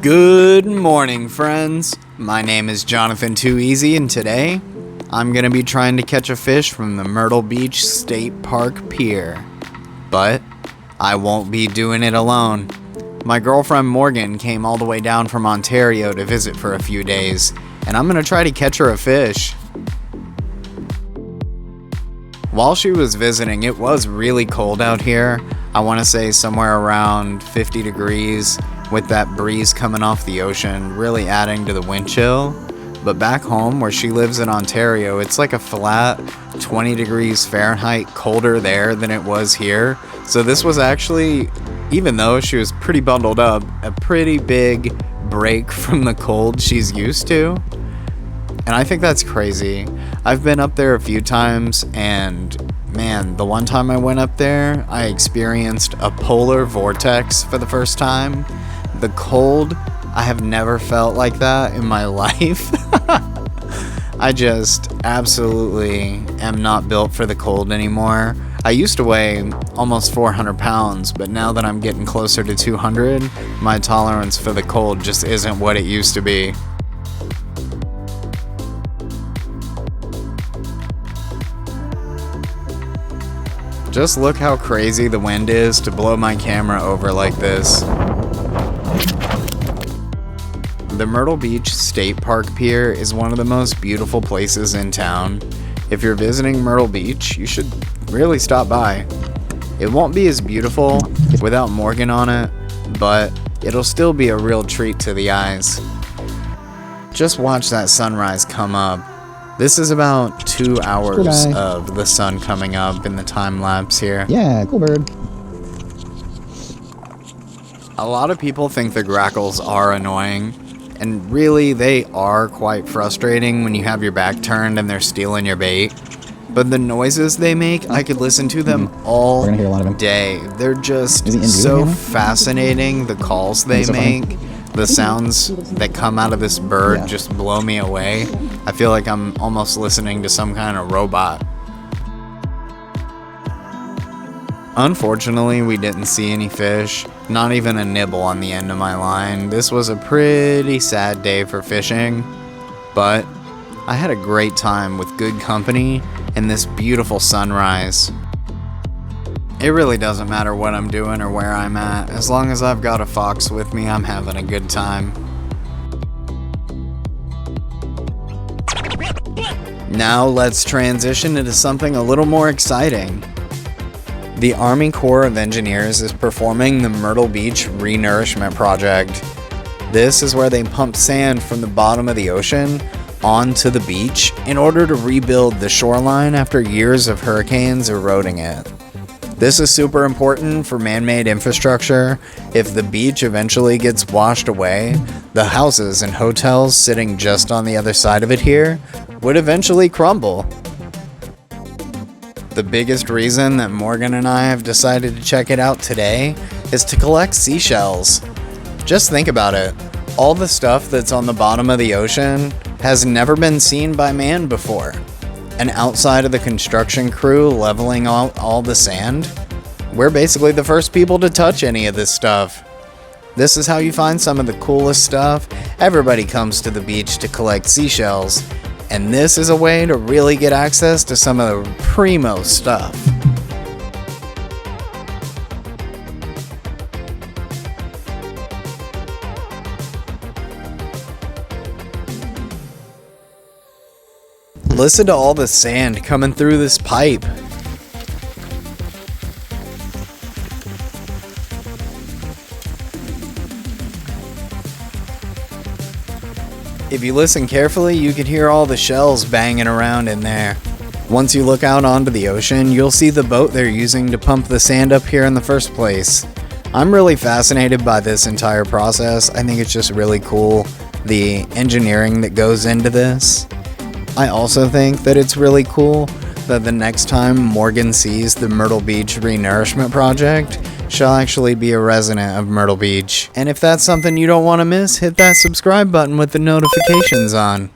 Good morning, friends. My name is Jonathan Too Easy, and today I'm gonna be trying to catch a fish from the Myrtle Beach State Park Pier. But I won't be doing it alone. My girlfriend Morgan came all the way down from Ontario to visit for a few days, and I'm gonna try to catch her a fish. While she was visiting, it was really cold out here. I want to say somewhere around 50 degrees with that breeze coming off the ocean, really adding to the wind chill. But back home where she lives in Ontario, it's like a flat 20 degrees Fahrenheit colder there than it was here. So this was actually, even though she was pretty bundled up, a pretty big break from the cold she's used to. And I think that's crazy. I've been up there a few times, and man, the one time I went up there, I experienced a polar vortex for the first time. The cold, I have never felt like that in my life. I just absolutely am not built for the cold anymore. I used to weigh almost 400 pounds, but now that I'm getting closer to 200, my tolerance for the cold just isn't what it used to be. Just look how crazy the wind is to blow my camera over like this. The Myrtle Beach State Park Pier is one of the most beautiful places in town. If you're visiting Myrtle Beach, you should really stop by. It won't be as beautiful without Morgan on it, but it'll still be a real treat to the eyes. Just watch that sunrise come up. This is about 2 hours of the sun coming up in the time lapse here. Yeah, cool bird. A lot of people think the grackles are annoying, and really they are quite frustrating when you have your back turned and they're stealing your bait. But the noises they make, I could listen to them all We're gonna hear a lot of them. day. They're just Is he so Indian? fascinating, the calls they so funny. make. The sounds that come out of this bird just blow me away. I feel like I'm almost listening to some kind of robot. Unfortunately, we didn't see any fish, not even a nibble on the end of my line. This was a pretty sad day for fishing, but I had a great time with good company and this beautiful sunrise. It really doesn't matter what I'm doing or where I'm at. As long as I've got a fox with me, I'm having a good time. Now let's transition into something a little more exciting. The Army Corps of Engineers is performing the Myrtle Beach Renourishment Project. This is where they pump sand from the bottom of the ocean onto the beach in order to rebuild the shoreline after years of hurricanes eroding it. This is super important for man-made infrastructure. If the beach eventually gets washed away, the houses and hotels sitting just on the other side of it here would eventually crumble. The biggest reason that Morgan and I have decided to check it out today is to collect seashells. Just think about it. All the stuff that's on the bottom of the ocean has never been seen by man before. And outside of the construction crew leveling all the sand, we're basically the first people to touch any of this stuff. This is how you find some of the coolest stuff. Everybody comes to the beach to collect seashells, and this is a way to really get access to some of the primo stuff. Listen to all the sand coming through this pipe. If you listen carefully, you could hear all the shells banging around in there. Once you look out onto the ocean, you'll see the boat they're using to pump the sand up here in the first place. I'm really fascinated by this entire process. I think it's just really cool, the engineering that goes into this. I also think that it's really cool that the next time Morgan sees the Myrtle Beach Renourishment Project, she'll actually be a resident of Myrtle Beach. And if that's something you don't want to miss, hit that subscribe button with the notifications on.